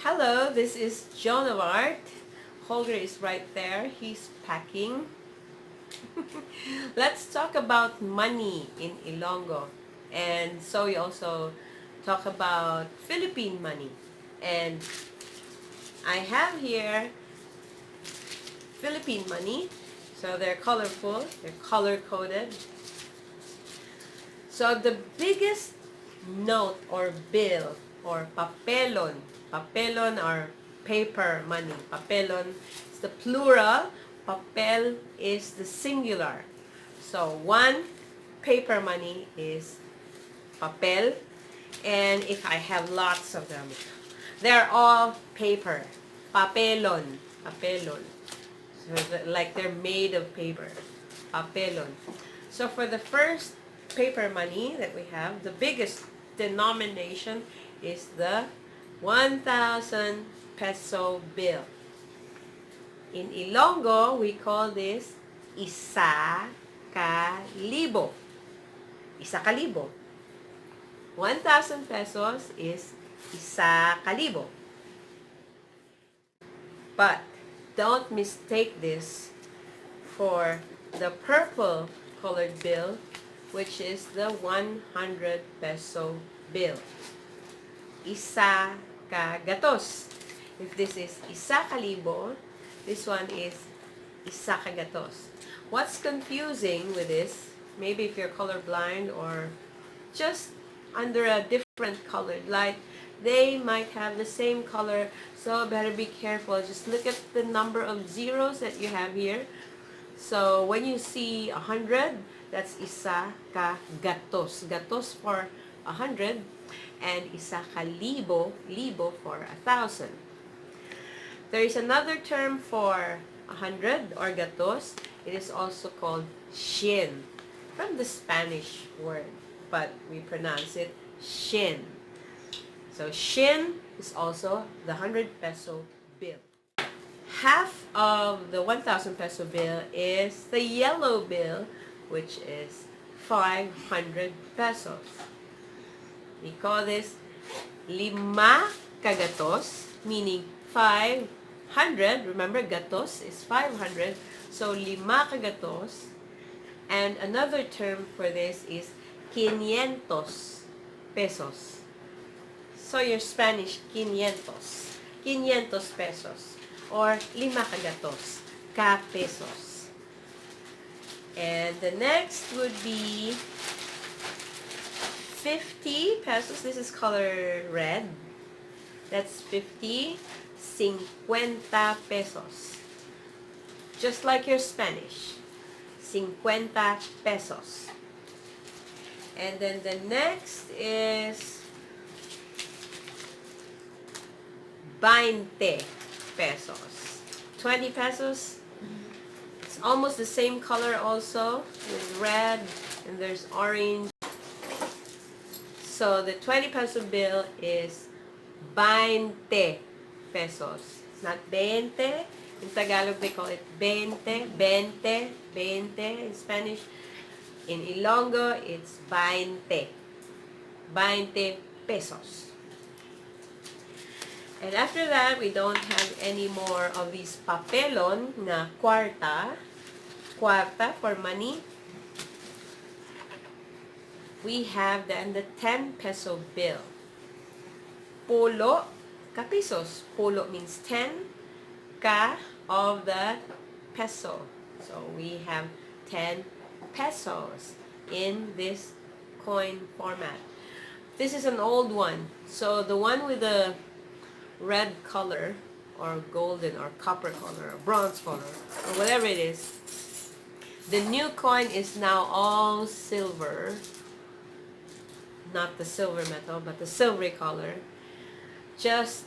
Hello, this is John of Art. Holger is right there. He's packing. Let's talk about money in Ilonggo. And so we also talk about Philippine money. And I have here Philippine money. So they're colorful, they're color-coded. So the biggest note or bill or papelon or paper money. Papelon is the plural, papel is the singular. So one paper money is papel, and if I have lots of them, they're all paper. Papelon. So like they're made of paper. Papelon. So for the first paper money that we have, the biggest denomination is the 1,000 peso bill. In Ilonggo, we call this isa kalibo. Isa kalibo. 1,000 pesos is isa kalibo. But don't mistake this for the purple colored bill, which is the 100 peso bill. Isa kagatos. If this is isa kalibo, this one is isa kagatos. What's confusing with this, maybe if you're colorblind or just under a different colored light, they might have the same color, so better be careful. Just look at the number of zeros that you have here. So when you see 100, that's isa ka gatos. Gatos for 100, and isa ka libo for 1,000. There is another term for 100 or gatos. It is also called shin, from the Spanish word, but we pronounce it shin. So shin is also the 100 peso bill. Half of the 1,000 peso bill is the yellow bill, which is 500 pesos. We call this lima kagatos, meaning 500. Remember, gatos is 500. So lima kagatos. And another term for this is 500 pesos. So your Spanish, 500. 500 pesos. Or lima kagatos. Ka pesos. And the next would be 50 pesos. This is color red. That's 50. 50 pesos. Just like your Spanish. 50 pesos. And then the next is 20 pesos. 20 pesos. It's almost the same color also. There's red and there's orange. So the 20 peso bill is 20 pesos. It's not 20. In Tagalog, they call it 20. In Spanish. In Ilonggo, it's 20. 20 pesos. And after that, we don't have any more of these papelon na kwarta. Kwarta for money. We have then the 10 peso bill. Polo ka pesos. Polo means 10. Ka of the peso. So we have 10 pesos in this coin format. This is an old one. So the one with the red color or golden or copper color or bronze color or whatever it is, the new coin is now all silver. Not the silver metal, but the silvery color. Just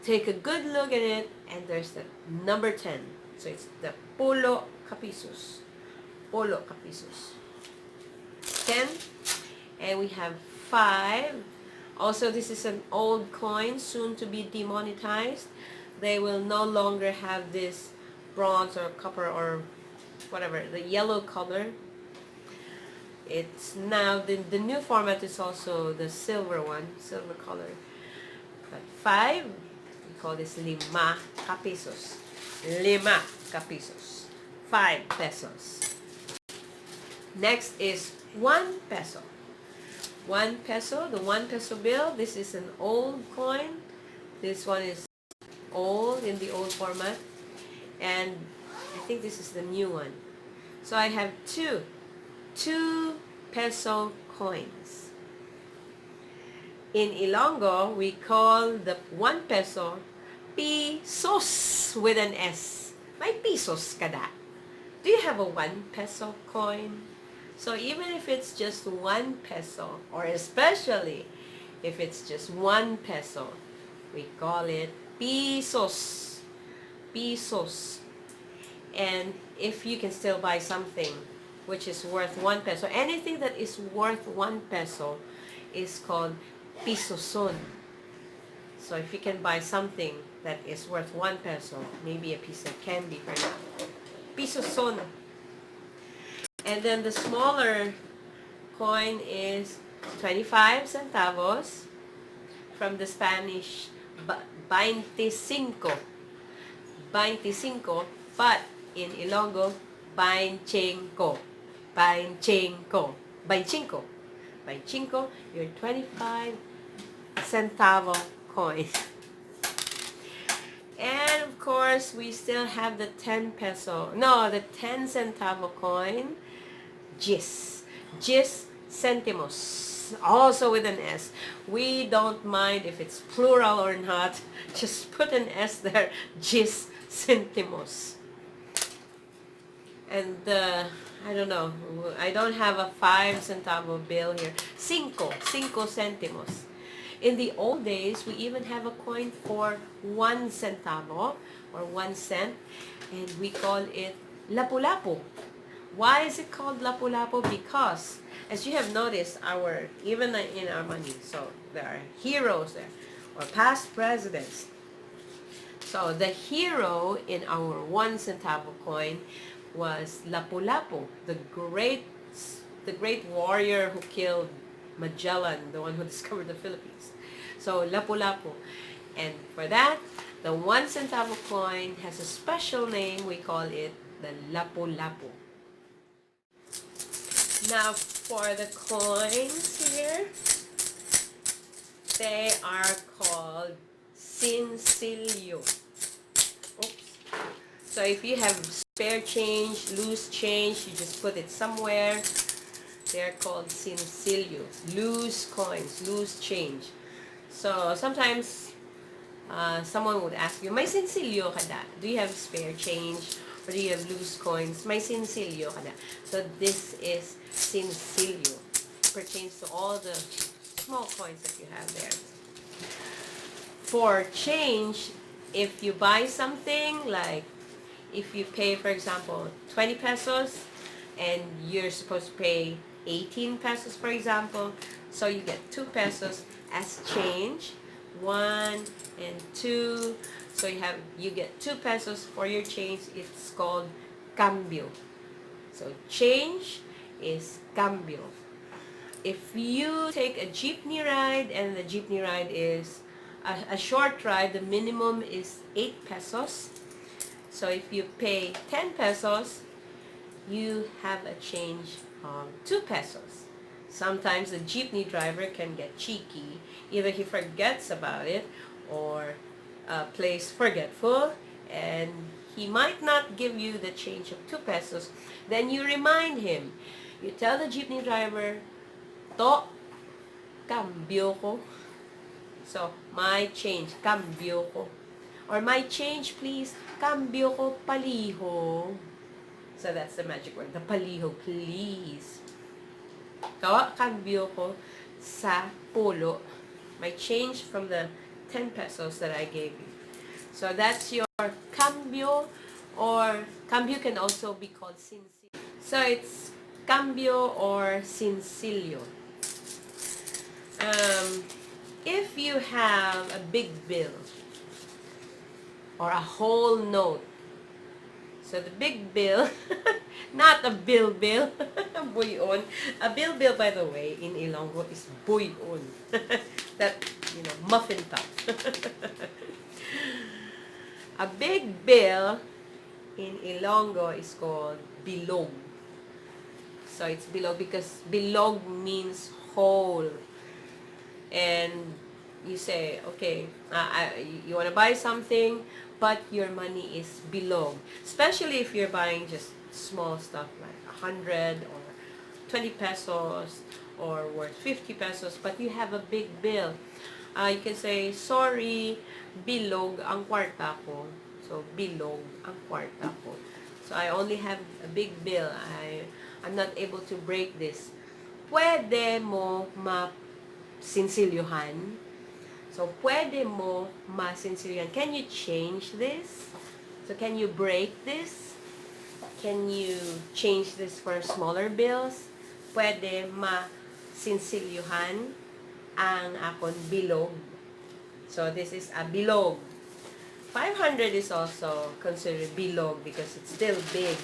take a good look at it, and there's the number 10. So it's the polo kapisos. Polo kapisos. 10. And we have 5. Also, this is an old coin, soon to be demonetized. They will no longer have this bronze or copper or whatever, the yellow color. It's now, the new format is also the silver one, silver color. But 5, call this 5 pesos. 5 pesos. 5 pesos. Next is 1 peso. 1 peso, the 1 peso bill. This is an old coin. This one is old, in the old format. And I think this is the new one. So I have two 2 peso coins. In Ilonggo, we call the 1 peso pesos with an S. May pesos kada. Do you have a 1 peso coin? So even if it's just 1 peso, or especially if it's just 1 peso, we call it pesos. Pesos. And if you can still buy something which is worth 1 peso, anything that is worth 1 peso is called pisoson. So if you can buy something that is worth 1 peso, maybe a piece of candy for now, pisoson. And then the smaller coin is 25 centavos, from the Spanish 25. 25, but in Ilonggo, 25. 25. 25. 25, your 25 centavo coin. And of course, we still have the 10 centavo coin. Gis centimos, also with an S. We don't mind if it's plural or not. Just put an S there. Gis centimos. And I don't know. I don't have a 5 centavo bill here. Cinco centimos. In the old days, we even have a coin for 1 centavo or 1 cent, and we call it lapu-lapu. Why is it called lapu-lapu? Because, as you have noticed, even in our money, so there are heroes there, or past presidents. So the hero in our 1 centavo coin was Lapu-Lapu, the great warrior who killed Magellan, the one who discovered the Philippines. So Lapu-Lapu. And for that, the 1 centavo coin has a special name. We call it the Lapu-Lapu. Now for the coins here, they are called sinsilyo. Oops. So if you have spare change, loose change, you just put it somewhere. They're called sinsilyo. Loose coins, loose change. So sometimes someone would ask you, may sinsilyo ka da? Do you have spare change? Or do you have loose coins? May sinsilyo ka da? So this is sinsilyo. Pertains to all the small coins that you have there. For change, if you buy something, like if you pay, for example, 20 pesos, and you're supposed to pay 18 pesos, for example, so you get 2 pesos as change, 1 and 2, so you get 2 pesos for your change. It's called cambio. So change is cambio. If you take a jeepney ride, and the jeepney ride is a short ride, the minimum is 8 pesos. So if you pay 10 pesos, you have a change of 2 pesos. Sometimes the jeepney driver can get cheeky. Either he forgets about it, or plays forgetful, and he might not give you the change of 2 pesos. Then you remind him. You tell the jeepney driver, to, cambio ko. So, my change, cambio ko. Or my change, please, cambio ko paliho. So that's the magic word, the paliho, please. Cambio ko sa pulo. My change from the 10 pesos that I gave you. So that's your cambio, or cambio can also be called sinsilyo. So it's cambio or sinsilyo. If you have a big bill or a whole note, so the big bill, not a bill, buyon. A bill, by the way, in Ilonggo is buyon. That, muffin top. A big bill in Ilonggo is called BILOG. So it's bilog because bilog means whole. And you say, okay, you want to buy something, but your money is bilog. Especially if you're buying just small stuff like 100 or 20 pesos or worth 50 pesos, but you have a big bill. You can say, sorry, bilog ang kwarta ko. So, bilog ang kwarta ko. So, I only have a big bill. I'm not able to break this. Pwede mo masinsilyuhan. So, pwede mo masinsilyuhan. Can you change this? So, can you break this? Can you change this for smaller bills? Pwede masinsilyuhan ang akong bilog. So, this is a bilog. 500 is also considered bilog because it's still big.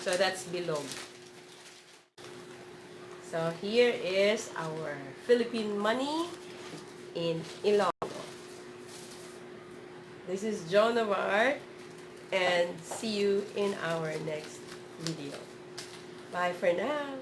So, that's bilog. So, here is our Philippine money in Ilonggo. This is Joan of Art, and see you in our next video. Bye for now.